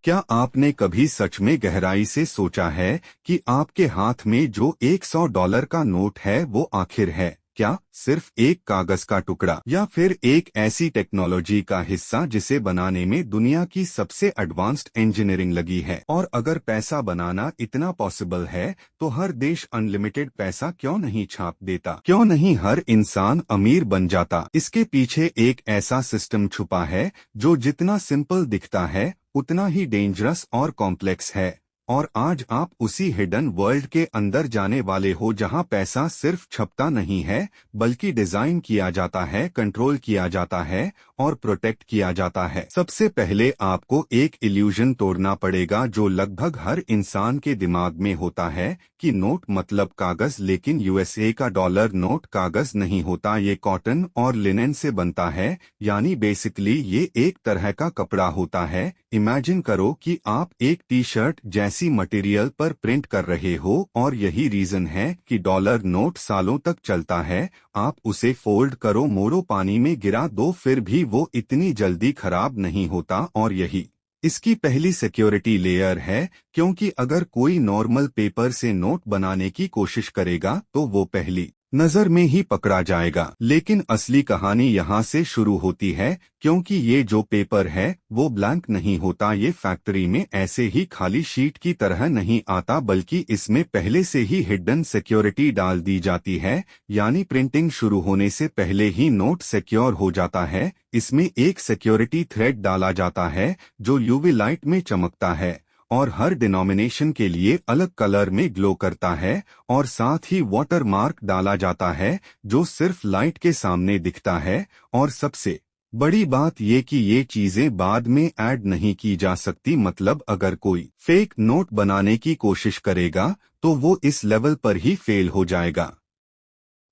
क्या आपने कभी सच में गहराई से सोचा है कि आपके हाथ में जो $100 का नोट है वो आखिर है क्या सिर्फ एक कागज का टुकड़ा या फिर एक ऐसी टेक्नोलॉजी का हिस्सा जिसे बनाने में दुनिया की सबसे एडवांस्ड इंजीनियरिंग लगी है? और अगर पैसा बनाना इतना पॉसिबल है तो हर देश अनलिमिटेड पैसा क्यों नहीं छाप देता? क्यों नहीं हर इंसान अमीर बन जाता? इसके पीछे एक ऐसा सिस्टम छुपा है जो जितना सिंपल दिखता है उतना ही डेंजरस और कॉम्प्लेक्स है। और आज आप उसी हिडन वर्ल्ड के अंदर जाने वाले हो जहां पैसा सिर्फ छपता नहीं है बल्कि डिजाइन किया जाता है, कंट्रोल किया जाता है और प्रोटेक्ट किया जाता है। सबसे पहले आपको एक इल्यूजन तोड़ना पड़ेगा जो लगभग हर इंसान के दिमाग में होता है कि नोट मतलब कागज, लेकिन यूएसए का डॉलर नोट कागज नहीं होता, ये कॉटन और लिनेन से बनता है। यानी बेसिकली ये एक तरह का कपड़ा होता है। इमेजिन करो कि आप एक टी शर्ट जैसी मटेरियल पर प्रिंट कर रहे हो और यही रीजन है कि डॉलर नोट सालों तक चलता है। आप उसे फोल्ड करो, मोड़ो, पानी में गिरा दो, फिर भी वो इतनी जल्दी खराब नहीं होता। और यही इसकी पहली सिक्योरिटी लेयर है, क्योंकि अगर कोई नॉर्मल पेपर से नोट बनाने की कोशिश करेगा तो वो पहली नजर में ही पकड़ा जाएगा। लेकिन असली कहानी यहाँ से शुरू होती है, क्योंकि ये जो पेपर है वो ब्लैंक नहीं होता। ये फैक्ट्री में ऐसे ही खाली शीट की तरह नहीं आता, बल्कि इसमें पहले से ही हिडन सिक्योरिटी डाल दी जाती है। यानी प्रिंटिंग शुरू होने से पहले ही नोट सिक्योर हो जाता है। इसमें एक सिक्योरिटी थ्रेड डाला जाता है जो यूवी लाइट में चमकता है और हर डिनोमिनेशन के लिए अलग कलर में ग्लो करता है। और साथ ही वाटर मार्क डाला जाता है जो सिर्फ लाइट के सामने दिखता है। और सबसे बड़ी बात ये कि ये चीजें बाद में ऐड नहीं की जा सकती। मतलब अगर कोई फेक नोट बनाने की कोशिश करेगा तो वो इस लेवल पर ही फेल हो जाएगा।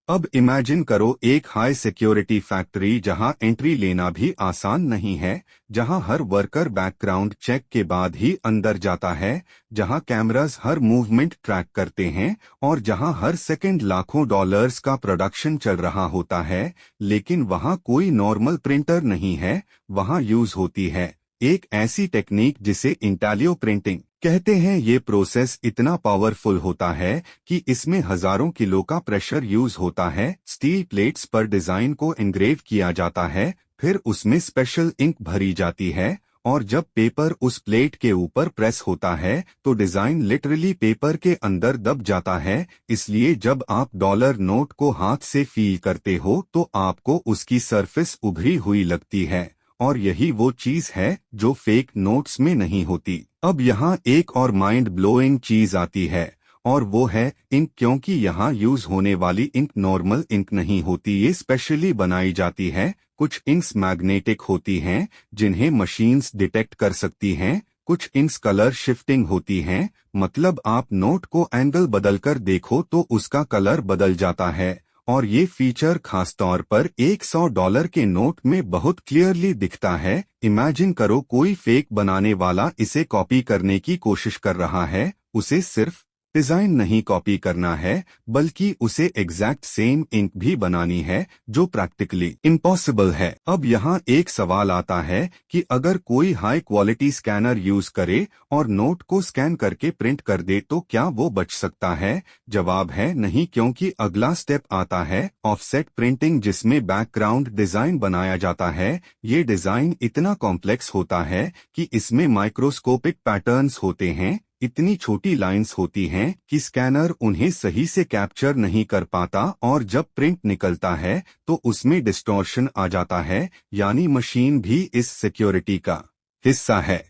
अब इमेजिन करो एक हाई सिक्योरिटी फैक्ट्री जहां एंट्री लेना भी आसान नहीं है, जहां हर वर्कर बैकग्राउंड चेक के बाद ही अंदर जाता है, जहां कैमरास हर मूवमेंट ट्रैक करते हैं और जहां हर सेकंड लाखों डॉलर्स का प्रोडक्शन चल रहा होता है। लेकिन वहां कोई नॉर्मल प्रिंटर नहीं है, वहां यूज होती है एक ऐसी टेक्निक जिसे इंटेलियो प्रिंटिंग कहते हैं। ये प्रोसेस इतना पावरफुल होता है कि इसमें हजारों किलो का प्रेशर यूज होता है। स्टील प्लेट्स पर डिजाइन को एनग्रेव किया जाता है, फिर उसमें स्पेशल इंक भरी जाती है और जब पेपर उस प्लेट के ऊपर प्रेस होता है तो डिजाइन लिटरली पेपर के अंदर दब जाता है। इसलिए जब आप डॉलर नोट को हाथ से फील करते हो तो आपको उसकी सरफेस उभरी हुई लगती है। और यही वो चीज है जो फेक नोट्स में नहीं होती। अब यहाँ एक और माइंड ब्लोइंग चीज आती है और वो है इंक, क्योंकि यहाँ यूज होने वाली इंक नॉर्मल इंक नहीं होती, ये स्पेशली बनाई जाती है। कुछ इंक्स मैग्नेटिक होती हैं जिन्हें मशीन्स डिटेक्ट कर सकती हैं, कुछ इंक्स कलर शिफ्टिंग होती हैं। मतलब आप नोट को एंगल बदलकर देखो तो उसका कलर बदल जाता है। और ये फीचर खासतौर पर $100 के नोट में बहुत क्लियरली दिखता है। इमेजिन करो कोई फेक बनाने वाला इसे कॉपी करने की कोशिश कर रहा है। उसे सिर्फ डिजाइन नहीं कॉपी करना है बल्कि उसे एग्जैक्ट सेम इंक भी बनानी है, जो प्रैक्टिकली इम्पॉसिबल है। अब यहाँ एक सवाल आता है कि अगर कोई हाई क्वालिटी स्कैनर यूज करे और नोट को स्कैन करके प्रिंट कर दे तो क्या वो बच सकता है? जवाब है नहीं, क्योंकि अगला स्टेप आता है ऑफसेट प्रिंटिंग, जिसमें बैकग्राउंड डिजाइन बनाया जाता है। ये डिजाइन इतना कॉम्प्लेक्स होता है कि इसमें माइक्रोस्कोपिक पैटर्न्स होते हैं, इतनी छोटी लाइंस होती हैं कि स्कैनर उन्हें सही से कैप्चर नहीं कर पाता और जब प्रिंट निकलता है तो उसमें डिस्टॉर्शन आ जाता है। यानी मशीन भी इस सिक्योरिटी का हिस्सा है।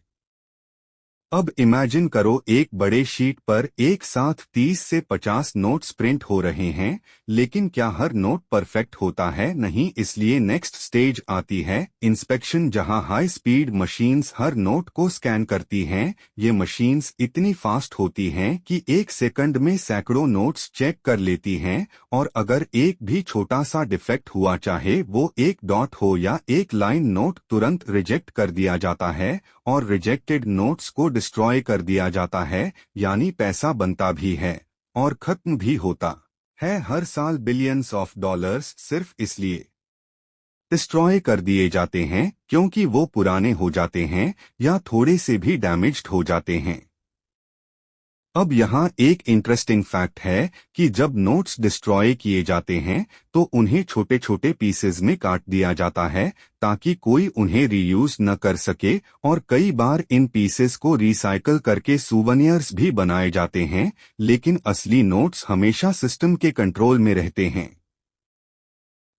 अब इमेजिन करो एक बड़े शीट पर एक साथ 30 से 50 नोट्स प्रिंट हो रहे हैं, लेकिन क्या हर नोट परफेक्ट होता है? नहीं। इसलिए नेक्स्ट स्टेज आती है इंस्पेक्शन, जहां हाई स्पीड मशीन्स हर नोट को स्कैन करती हैं। ये मशीन्स इतनी फास्ट होती हैं कि एक सेकंड में सैकड़ों नोट्स चेक कर लेती हैं और अगर एक भी छोटा सा डिफेक्ट हुआ, चाहे वो एक डॉट हो या एक लाइन, नोट तुरंत रिजेक्ट कर दिया जाता है और रिजेक्टेड नोट्स को डिस्ट्रॉय कर दिया जाता है। यानी पैसा बनता भी है और खत्म भी होता है हर साल बिलियंस ऑफ डॉलर्स, सिर्फ इसलिए डिस्ट्रॉय कर दिए जाते हैं क्योंकि वो पुराने हो जाते हैं या थोड़े से भी डैमेज्ड हो जाते हैं। अब यहाँ एक इंटरेस्टिंग फैक्ट है कि जब नोट्स डिस्ट्रॉय किए जाते हैं तो उन्हें छोटे छोटे पीसेज में काट दिया जाता है ताकि कोई उन्हें रीयूज न कर सके, और कई बार इन पीसेस को रिसाइकल करके सूवनियर्स भी बनाए जाते हैं, लेकिन असली नोट्स हमेशा सिस्टम के कंट्रोल में रहते हैं।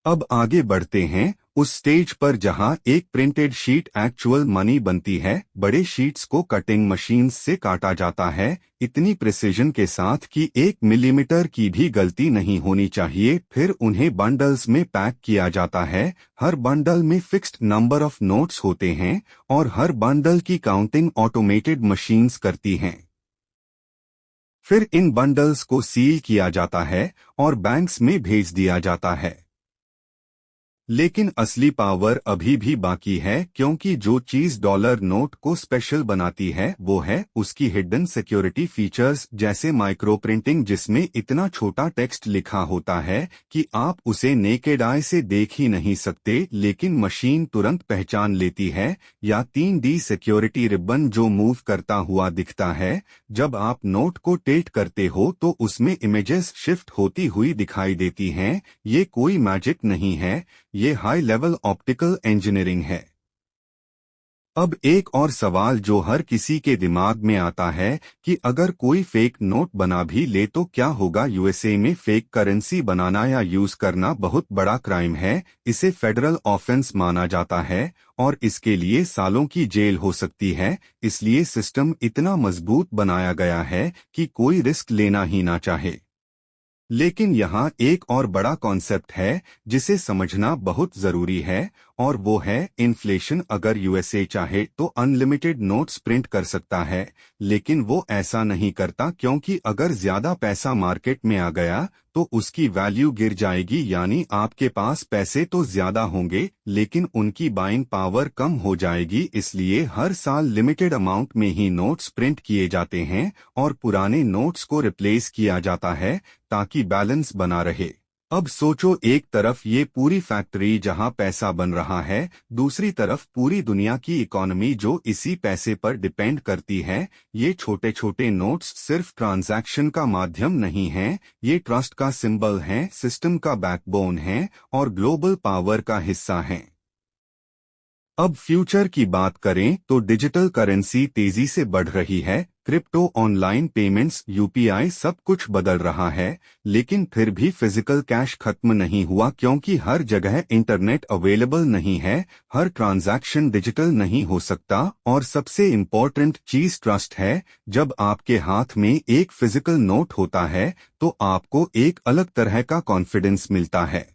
अब आगे बढ़ते हैं उस स्टेज पर जहां एक प्रिंटेड शीट एक्चुअल मनी बनती है। बड़े शीट्स को कटिंग मशीन्स से काटा जाता है इतनी प्रिसिजन के साथ कि 1 मिलीमीटर की भी गलती नहीं होनी चाहिए। फिर उन्हें बंडल्स में पैक किया जाता है। हर बंडल में फिक्स्ड नंबर ऑफ नोट्स होते हैं और हर बंडल की काउंटिंग ऑटोमेटेड मशीन्स करती हैं। फिर इन बंडल्स को सील किया जाता है और बैंक्स में भेज दिया जाता है। लेकिन असली पावर अभी भी बाकी है, क्योंकि जो चीज डॉलर नोट को स्पेशल बनाती है वो है उसकी हिडन सिक्योरिटी फीचर्स, जैसे माइक्रो प्रिंटिंग, जिसमें इतना छोटा टेक्स्ट लिखा होता है कि आप उसे नेकेड आई से देख ही नहीं सकते, लेकिन मशीन तुरंत पहचान लेती है। या 3D सिक्योरिटी रिबन जो मूव करता हुआ दिखता है। जब आप नोट को टेट करते हो तो उसमें इमेजेस शिफ्ट होती हुई दिखाई देती हैं। ये कोई मैजिक नहीं है, ये हाई लेवल ऑप्टिकल इंजीनियरिंग है। अब एक और सवाल जो हर किसी के दिमाग में आता है कि अगर कोई फेक नोट बना भी ले तो क्या होगा। यूएसए में फेक करेंसी बनाना या यूज करना बहुत बड़ा क्राइम है। इसे फेडरल ऑफेंस माना जाता है और इसके लिए सालों की जेल हो सकती है। इसलिए सिस्टम इतना मजबूत बनाया गया है कि कोई रिस्क लेना ही ना चाहे। लेकिन यहाँ एक और बड़ा कॉन्सेप्ट है जिसे समझना बहुत जरूरी है, और वो है इन्फ्लेशन। अगर यूएसए चाहे तो अनलिमिटेड नोट्स प्रिंट कर सकता है, लेकिन वो ऐसा नहीं करता, क्योंकि अगर ज्यादा पैसा मार्केट में आ गया तो उसकी वैल्यू गिर जाएगी। यानी आपके पास पैसे तो ज्यादा होंगे लेकिन उनकी बाइंग पावर कम हो जाएगी। इसलिए हर साल लिमिटेड अमाउंट में ही नोट्स प्रिंट किए जाते हैं और पुराने नोट्स को रिप्लेस किया जाता है ताकि बैलेंस बना रहे। अब सोचो, एक तरफ ये पूरी फैक्ट्री जहां पैसा बन रहा है, दूसरी तरफ पूरी दुनिया की इकोनॉमी जो इसी पैसे पर डिपेंड करती है। ये छोटे छोटे नोट्स सिर्फ ट्रांजैक्शन का माध्यम नहीं हैं, ये ट्रस्ट का सिंबल हैं, सिस्टम का बैकबोन हैं और ग्लोबल पावर का हिस्सा हैं। अब फ्यूचर की बात करें तो डिजिटल करेंसी तेजी से बढ़ रही है। क्रिप्टो, ऑनलाइन पेमेंट्स, यूपीआई, सब कुछ बदल रहा है। लेकिन फिर भी फिजिकल कैश खत्म नहीं हुआ, क्योंकि हर जगह इंटरनेट अवेलेबल नहीं है। हर ट्रांजैक्शन डिजिटल नहीं हो सकता। और सबसे इम्पोर्टेंट चीज ट्रस्ट है। जब आपके हाथ में एक फिजिकल नोट होता है तो आपको एक अलग तरह का कॉन्फिडेंस मिलता है।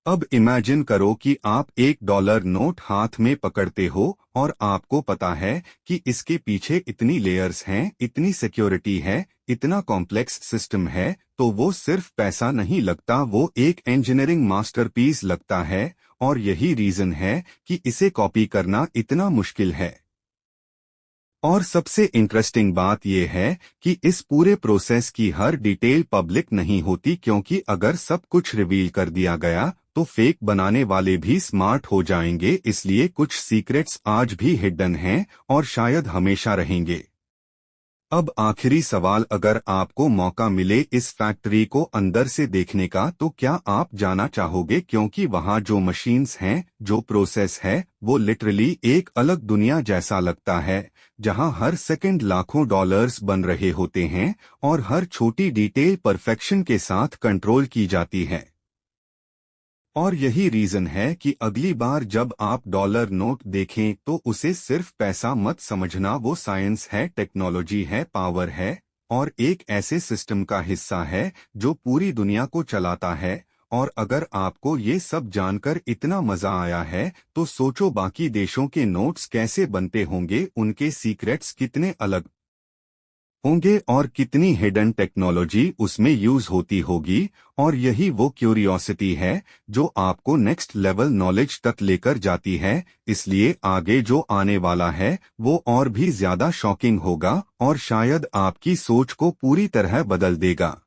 अब इमेजिन करो कि आप $1 नोट हाथ में पकड़ते हो और आपको पता है कि इसके पीछे इतनी लेयर्स हैं, इतनी सिक्योरिटी है, इतना कॉम्प्लेक्स सिस्टम है। तो वो सिर्फ पैसा नहीं लगता, वो एक इंजीनियरिंग मास्टरपीस लगता है। और यही रीजन है कि इसे कॉपी करना इतना मुश्किल है। और सबसे इंटरेस्टिंग बात यह है कि इस पूरे प्रोसेस की हर डिटेल पब्लिक नहीं होती, क्योंकि अगर सब कुछ रिवील कर दिया गया तो फेक बनाने वाले भी स्मार्ट हो जाएंगे। इसलिए कुछ सीक्रेट्स आज भी हिडन हैं और शायद हमेशा रहेंगे। अब आखिरी सवाल, अगर आपको मौका मिले इस फैक्ट्री को अंदर से देखने का तो क्या आप जाना चाहोगे? क्योंकि वहाँ जो मशीन्स हैं, जो प्रोसेस है, वो लिटरली एक अलग दुनिया जैसा लगता है, जहाँ हर सेकंड लाखों डॉलर्स बन रहे होते हैं और हर छोटी डिटेल परफेक्शन के साथ कंट्रोल की जाती है। और यही रीजन है कि अगली बार जब आप डॉलर नोट देखें तो उसे सिर्फ पैसा मत समझना, वो साइंस है, टेक्नोलॉजी है, पावर है और एक ऐसे सिस्टम का हिस्सा है जो पूरी दुनिया को चलाता है। और अगर आपको ये सब जानकर इतना मजा आया है तो सोचो बाकी देशों के नोट्स कैसे बनते होंगे, उनके सीक्रेट्स कितने अलग होंगे और कितनी हिडन टेक्नोलॉजी उसमें यूज होती होगी। और यही वो क्यूरियोसिटी है जो आपको नेक्स्ट लेवल नॉलेज तक लेकर जाती है। इसलिए आगे जो आने वाला है वो और भी ज्यादा शॉकिंग होगा और शायद आपकी सोच को पूरी तरह बदल देगा।